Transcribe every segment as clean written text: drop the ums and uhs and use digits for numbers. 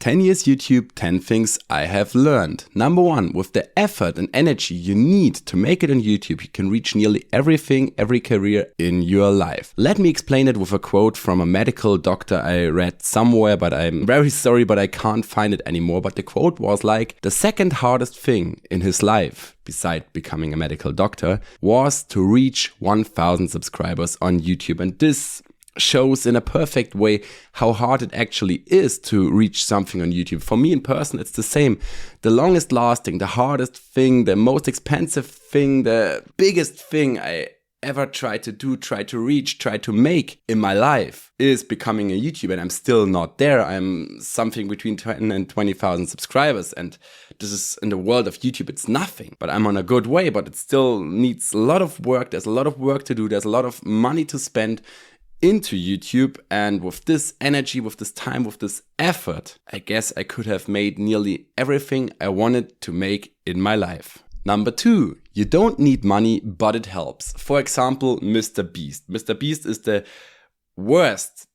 10 years YouTube, 10 things I have learned. Number 1, with the effort and energy you need to make it on YouTube, you can reach nearly everything, every career in your life. Let me explain it with a quote from a medical doctor I read somewhere, but I'm very sorry, but I can't find it anymore. But the quote was like, the second hardest thing in his life, beside becoming a medical doctor, was to reach 1,000 subscribers on YouTube. And this shows in a perfect way how hard it actually is to reach something on YouTube. For me in person, it's the same. The longest lasting, the hardest thing, the most expensive thing, the biggest thing I ever tried to do, tried to reach, tried to make in my life is becoming a YouTuber, and I'm still not there. I'm something between 10 and 20,000 subscribers, and this is, in the world of YouTube, it's nothing. But I'm on a good way, but it still needs a lot of work. There's a lot of work to do. There's a lot of money to spend into YouTube, and with this energy, with this time, with this effort, I guess I could have made nearly everything I wanted to make in my life. Number 2, you don't need money, but it helps. For example, Mr. Beast. Mr. Beast is the worst,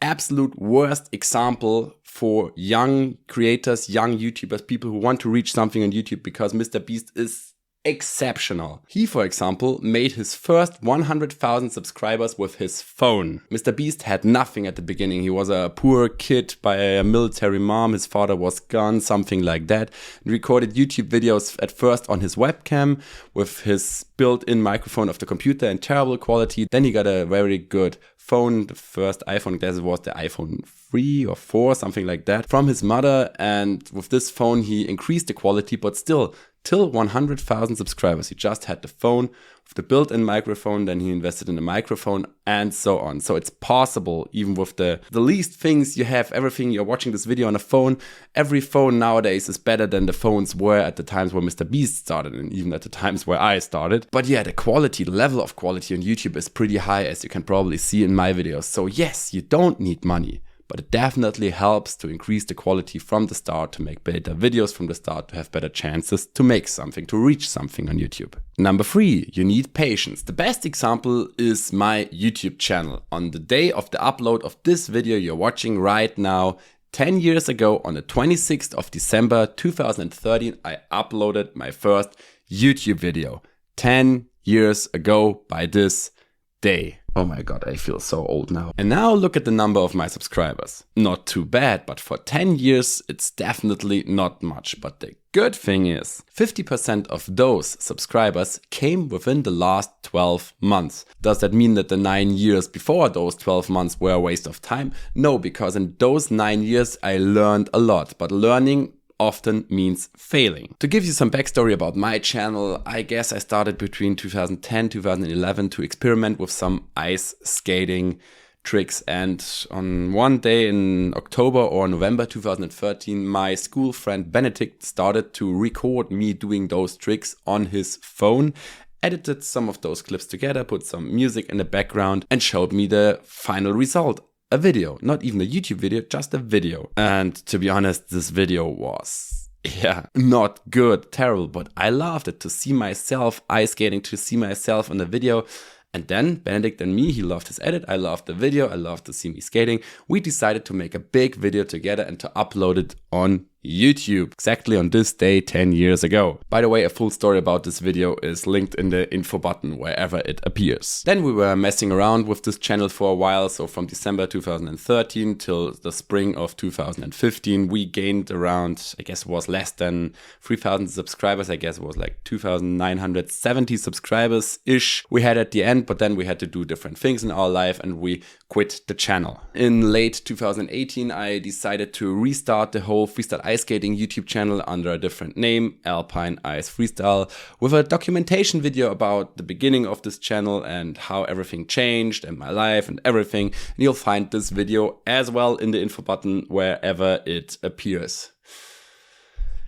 absolute worst example for young creators, young YouTubers, people who want to reach something on YouTube, because Mr. Beast is exceptional. He, for example, made his first 100,000 subscribers with his phone. Mr. Beast had nothing at the beginning. He was a poor kid by a military mom. His father was gone, something like that. He recorded YouTube videos at first on his webcam with his built-in microphone of the computer in terrible quality. Then he got a very good phone. The first iPhone, I guess it was the iPhone 3 or 4, something like that, from his mother. And with this phone, he increased the quality, but still, till 100,000 subscribers, he just had the phone with the built-in microphone, then he invested in a microphone, and so on. So it's possible, even with the least things you have, everything. You're watching this video on a phone. Every phone nowadays is better than the phones were at the times where Mr. Beast started, and even at the times where I started. But yeah, the quality, the level of quality on YouTube is pretty high, as you can probably see in my videos. So yes, you don't need money, but it definitely helps to increase the quality from the start, to make better videos from the start, to have better chances to make something, to reach something on YouTube. Number 3, you need patience. The best example is my YouTube channel. On the day of the upload of this video you're watching right now, 10 years ago, on the 26th of December 2013, I uploaded my first YouTube video. 10 years ago by this day. Oh my god, I feel so old now. And now look at the number of my subscribers. Not too bad, but for 10 years it's definitely not much. But the good thing is, 50% of those subscribers came within the last 12 months. Does that mean that the 9 years before those 12 months were a waste of time? No, because in those 9 years I learned a lot. But learning often means failing. To give you some backstory about my channel, I guess I started between 2010, 2011 to experiment with some ice skating tricks, and on one day in October or November 2013, my school friend Benedict started to record me doing those tricks on his phone, edited some of those clips together, put some music in the background, and showed me the final result. A video, not even a YouTube video, just a video. And to be honest, this video was, not good, terrible, but I loved it, to see myself ice skating, to see myself on the video. And then Benedict and me, he loved his edit, I loved the video, I loved to see me skating. We decided to make a big video together and to upload it on YouTube, exactly on this day 10 years ago. By the way, a full story about this video is linked in the info button wherever it appears. Then we were messing around with this channel for a while, so from December 2013 till the spring of 2015, we gained around, I guess it was less than 3,000 subscribers, I guess it was like 2,970 subscribers-ish we had at the end, but then we had to do different things in our life and we quit the channel. In late 2018, I decided to restart the whole Freestyle ice skating YouTube channel under a different name, Alpine Ice Freestyle, with a documentation video about the beginning of this channel and how everything changed and my life and everything. And you'll find this video as well in the info button wherever it appears.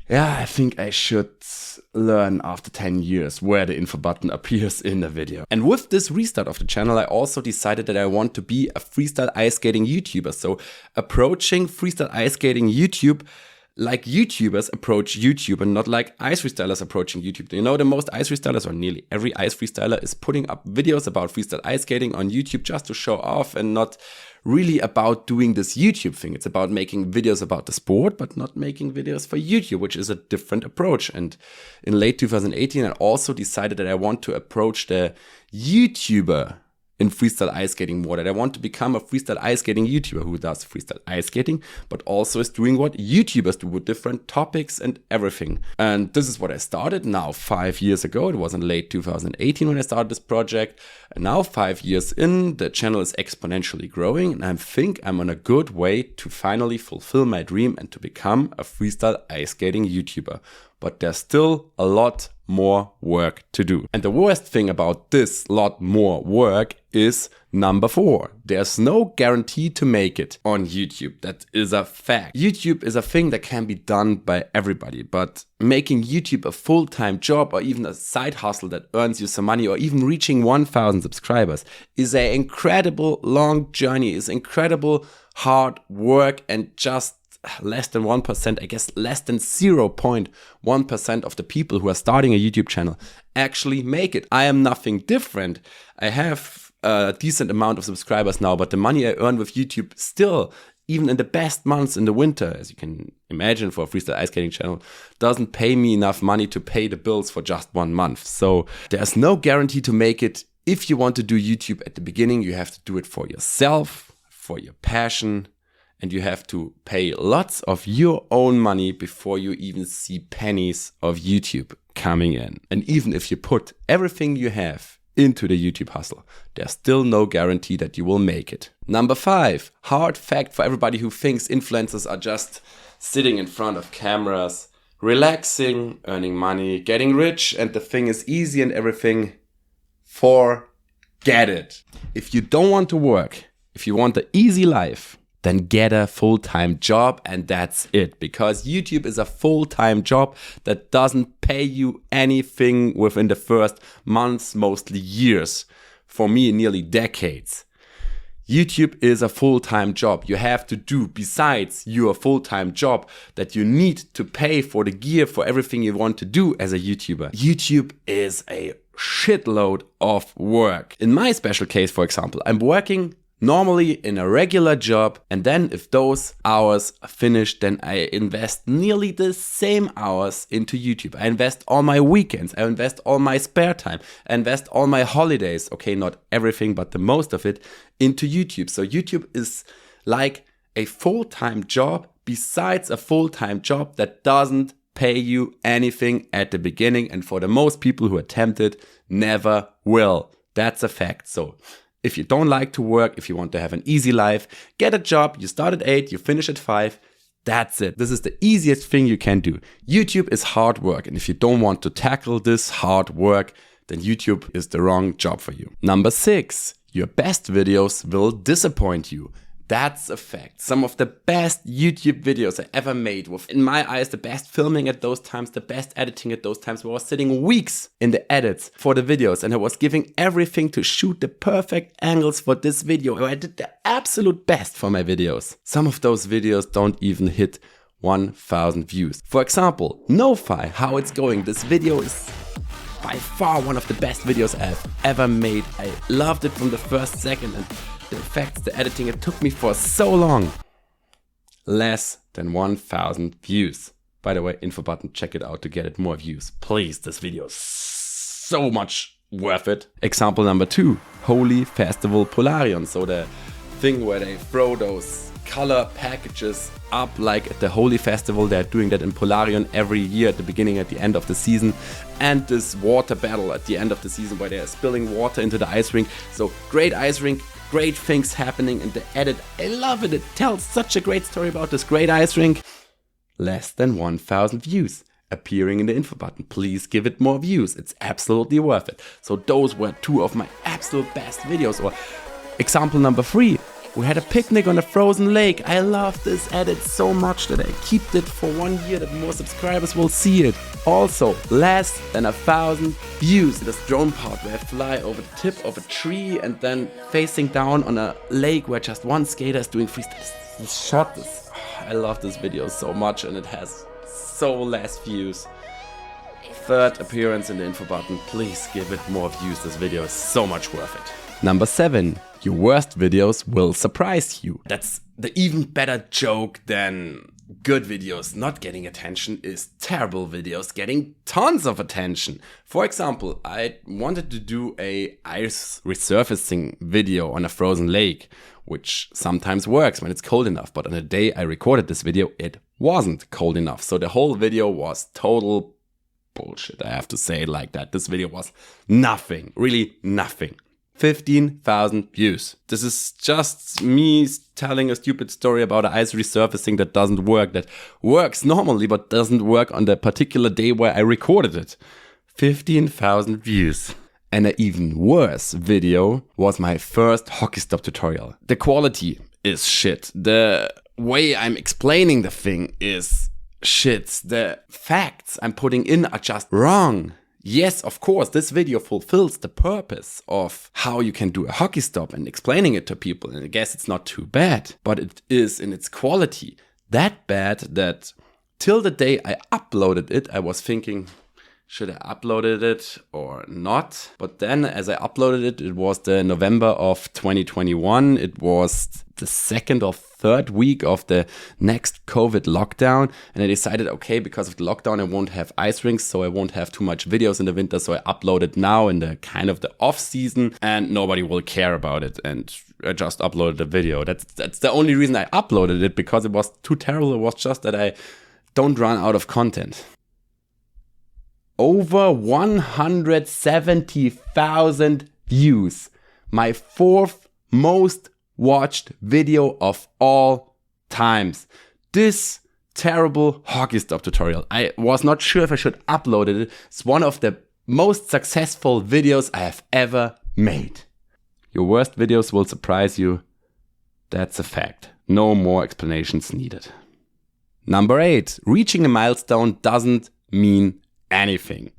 Yeah, I think I should learn after 10 years where the info button appears in the video. And with this restart of the channel, I also decided that I want to be a freestyle ice skating YouTuber. So approaching freestyle ice skating YouTube like YouTubers approach YouTube and not like ice freestylers approaching YouTube. You know, the most ice freestylers, or nearly every ice freestyler, is putting up videos about freestyle ice skating on YouTube just to show off and not really about doing this YouTube thing. It's about making videos about the sport, but not making videos for YouTube, which is a different approach. And in late 2018, I also decided that I want to approach the YouTuber in freestyle ice skating more, that I want to become a freestyle ice skating YouTuber who does freestyle ice skating, but also is doing what YouTubers do with different topics and everything. And this is what I started now 5 years ago. It was in late 2018 when I started this project. And now 5 years in, the channel is exponentially growing, and I think I'm on a good way to finally fulfill my dream and to become a freestyle ice skating YouTuber. But there's still a lot more work to do. And the worst thing about this lot more work is number 4. There's no guarantee to make it on YouTube. That is a fact. YouTube is a thing that can be done by everybody, but making YouTube a full-time job or even a side hustle that earns you some money or even reaching 1,000 subscribers is an incredible long journey, is incredible hard work, and just less than 1%, I guess less than 0.1% of the people who are starting a YouTube channel actually make it. I am nothing different. I have a decent amount of subscribers now, but the money I earn with YouTube still, even in the best months in the winter, as you can imagine for a freestyle ice skating channel, doesn't pay me enough money to pay the bills for just 1 month. So there's no guarantee to make it. If you want to do YouTube at the beginning, you have to do it for yourself, for your passion, and you have to pay lots of your own money before you even see pennies of YouTube coming in. And even if you put everything you have into the YouTube hustle, there's still no guarantee that you will make it. Number 5, hard fact for everybody who thinks influencers are just sitting in front of cameras, relaxing, earning money, getting rich, and the thing is easy and everything. Forget it. If you don't want to work, if you want an easy life, then get a full-time job, and that's it. Because YouTube is a full-time job that doesn't pay you anything within the first months, mostly years. For me, nearly decades. YouTube is a full-time job. You have to do, besides your full-time job, that you need to pay for the gear, for everything you want to do as a YouTuber. YouTube is a shitload of work. In my special case, for example, I'm working normally in a regular job, and then if those hours are finished, then I invest nearly the same hours into YouTube. I invest all my weekends, I invest all my spare time, I invest all my holidays, okay, not everything, but the most of it, into YouTube. So YouTube is like a full-time job besides a full-time job that doesn't pay you anything at the beginning, and for the most people who attempt it, never will. That's a fact. So if you don't like to work, if you want to have an easy life, get a job, you start at 8, you finish at 5, that's it. This is the easiest thing you can do. YouTube is hard work, and if you don't want to tackle this hard work, then YouTube is the wrong job for you. Number 6, your best videos will disappoint you. That's a fact. Some of the best YouTube videos I ever made, with, in my eyes, the best filming at those times, the best editing at those times, where I was sitting weeks in the edits for the videos, and I was giving everything to shoot the perfect angles for this video. I did the absolute best for my videos. Some of those videos don't even hit 1,000 views. For example, No-Fi, How It's Going. This video is by far one of the best videos I've ever made. I loved it from the first second, and the effects, the editing, it took me for so long. Less than 1,000 views. By the way, info button, check it out to get it more views. Please, this video is so much worth it. Example number 2, Holy Festival Polarion. So the thing where they throw those color packages up like at the Holy Festival. They're doing that in Polarion every year at the beginning, at the end of the season. And this water battle at the end of the season where they're spilling water into the ice rink. So great ice rink, great things happening in the edit. I love it. It tells such a great story about this great ice rink. Less than 1,000 views appearing in the info button. Please give it more views. It's absolutely worth it. So those were 2 of my absolute best videos. Or example number 3. We had a picnic on a frozen lake. I love this edit so much that I kept it for 1 year, that more subscribers will see it. Also, less than 1,000 views. This drone part where I fly over the tip of a tree and then facing down on a lake where just one skater is doing freestyle. This shot is I love this video so much and it has so less views. Third appearance in the info button, please give it more views. This video is so much worth it. Number 7, your worst videos will surprise you. That's the even better joke than good videos not getting attention is terrible videos getting tons of attention. For example, I wanted to do a ice resurfacing video on a frozen lake, which sometimes works when it's cold enough, but on the day I recorded this video, it wasn't cold enough. So the whole video was total bullshit, I have to say it like that. This video was nothing, really nothing. 15,000 views. This is just me telling a stupid story about an ice resurfacing that doesn't work, that works normally but doesn't work on the particular day where I recorded it. 15,000 views. And an even worse video was my first hockey stop tutorial. The quality is shit. The way I'm explaining the thing is shit. The facts I'm putting in are just wrong. Yes, of course, this video fulfills the purpose of how you can do a hockey stop and explaining it to people. And I guess it's not too bad, but it is in its quality that bad that till the day I uploaded it, I was thinking, should I uploaded it or not? But then as I uploaded it, it was the November of 2021. It was the second or third week of the next COVID lockdown. And I decided, okay, because of the lockdown, I won't have ice rinks, so I won't have too much videos in the winter. So I upload it now in the kind of the off season and nobody will care about it. And I just uploaded the video. That's the only reason I uploaded it, because it was too terrible. It was just that I don't run out of content. Over 170,000 views. My 4th most watched video of all times. This terrible hockey stop tutorial. I was not sure if I should upload it. It's one of the most successful videos I have ever made. Your worst videos will surprise you. That's a fact. No more explanations needed. Number 8. Reaching a milestone doesn't mean anything.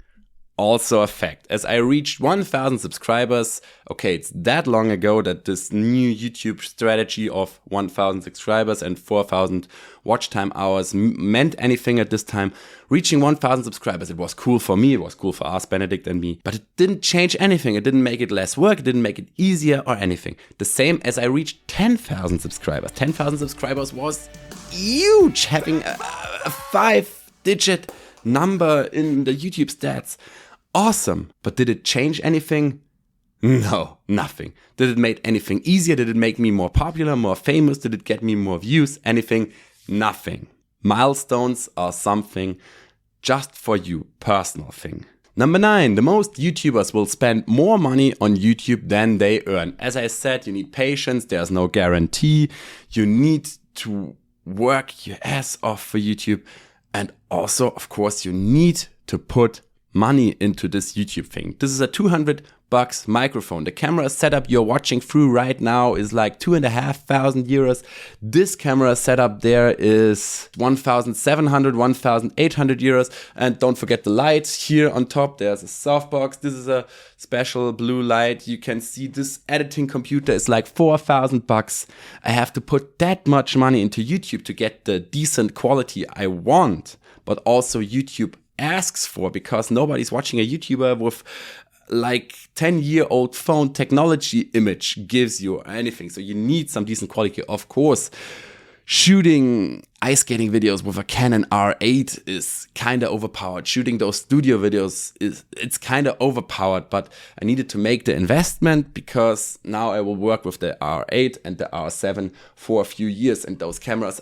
Also a fact. As I reached 1,000 subscribers, okay, it's that long ago that this new YouTube strategy of 1,000 subscribers and 4,000 watch time hours meant anything at this time. Reaching 1,000 subscribers, it was cool for me, it was cool for us, Benedict and me, but it didn't change anything. It didn't make it less work, it didn't make it easier or anything. The same as I reached 10,000 subscribers. 10,000 subscribers was huge, having a 5-digit number in the YouTube stats. Awesome. But did it change anything? No, nothing. Did it make anything easier? Did it make me more popular, more famous? Did it get me more views? Anything? Nothing. Milestones are something just for you, personal thing. Number 9, the most YouTubers will spend more money on YouTube than they earn. As I said, you need patience. There's no guarantee. You need to work your ass off for YouTube. And also, of course, you need to put money into this YouTube thing. This is a $200 microphone. The camera setup you're watching through right now is like 2,500 euros. This camera setup there is 1,700, 1,800 euros. And don't forget the lights here on top. There's a softbox. This is a special blue light. You can see this editing computer is like $4,000. I have to put that much money into YouTube to get the decent quality I want, but also YouTube asks for, because nobody's watching a YouTuber with like 10-year-old phone technology image gives you anything. So you need some decent quality. Of course, shooting ice skating videos with a Canon R8 is kind of overpowered. Shooting those studio videos it's kind of overpowered, but I needed to make the investment because now I will work with the R8 and the R7 for a few years, and those cameras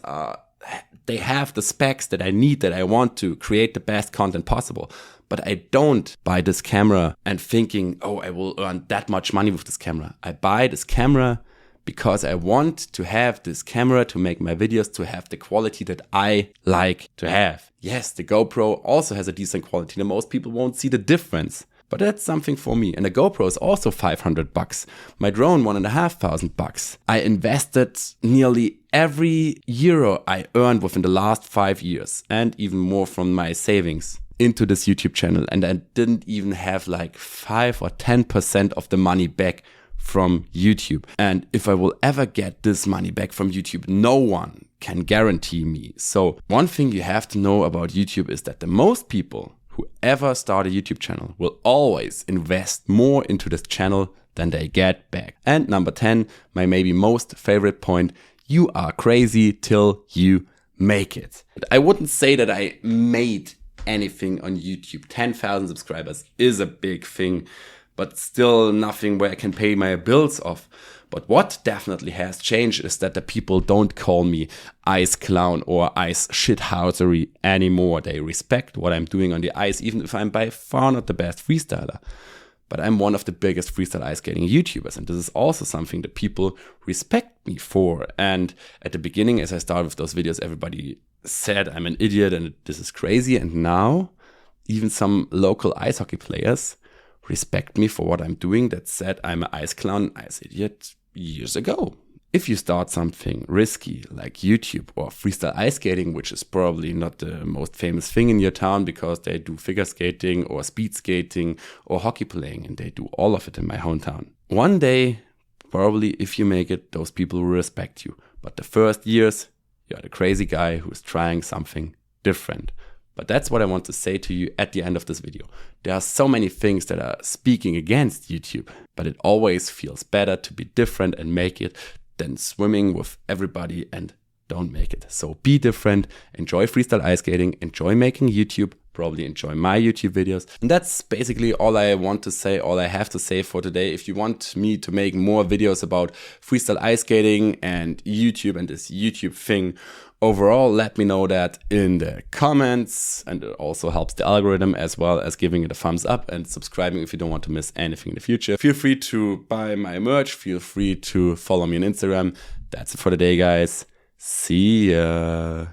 they have the specs that I need, that I want to create the best content possible. But I don't buy this camera and thinking, oh, I will earn that much money with this camera. I buy this camera because I want to have this camera to make my videos, to have the quality that I like to have. Yes, the GoPro also has a decent quality, and most people won't see the difference. But that's something for me. And the GoPro is also $500. My drone, $1,500. I invested nearly every euro I earned within the last 5 years, and even more from my savings, into this YouTube channel. And I didn't even have like 5 or 10% of the money back from YouTube. And if I will ever get this money back from YouTube, no one can guarantee me. So one thing you have to know about YouTube is that the most people who ever start a YouTube channel will always invest more into this channel than they get back. And number 10, my maybe most favorite point, you are crazy till you make it. I wouldn't say that I made anything on YouTube. 10,000 subscribers is a big thing, but still nothing where I can pay my bills off. But what definitely has changed is that the people don't call me ice clown or ice shithousery anymore. They respect what I'm doing on the ice, even if I'm by far not the best freestyler. But I'm one of the biggest freestyle ice skating YouTubers, and this is also something that people respect me for. And at the beginning, as I started with those videos, everybody said I'm an idiot and this is crazy. And now even some local ice hockey players respect me for what I'm doing that said I'm an ice clown, ice idiot years ago. If you start something risky like YouTube or freestyle ice skating, which is probably not the most famous thing in your town because they do figure skating or speed skating or hockey playing, and they do all of it in my hometown. One day, probably if you make it, those people will respect you. But the first years, you're the crazy guy who's trying something different. But that's what I want to say to you at the end of this video. There are so many things that are speaking against YouTube, but it always feels better to be different and make it than swimming with everybody and don't make it. So be different, enjoy freestyle ice skating, enjoy making YouTube, probably enjoy my YouTube videos. And that's basically all I want to say, all I have to say for today. If you want me to make more videos about freestyle ice skating and YouTube and this YouTube thing overall, let me know that in the comments, and it also helps the algorithm, as well as giving it a thumbs up and subscribing if you don't want to miss anything in the future. Feel free to buy my merch, feel free to follow me on Instagram. That's it for today, guys. See ya.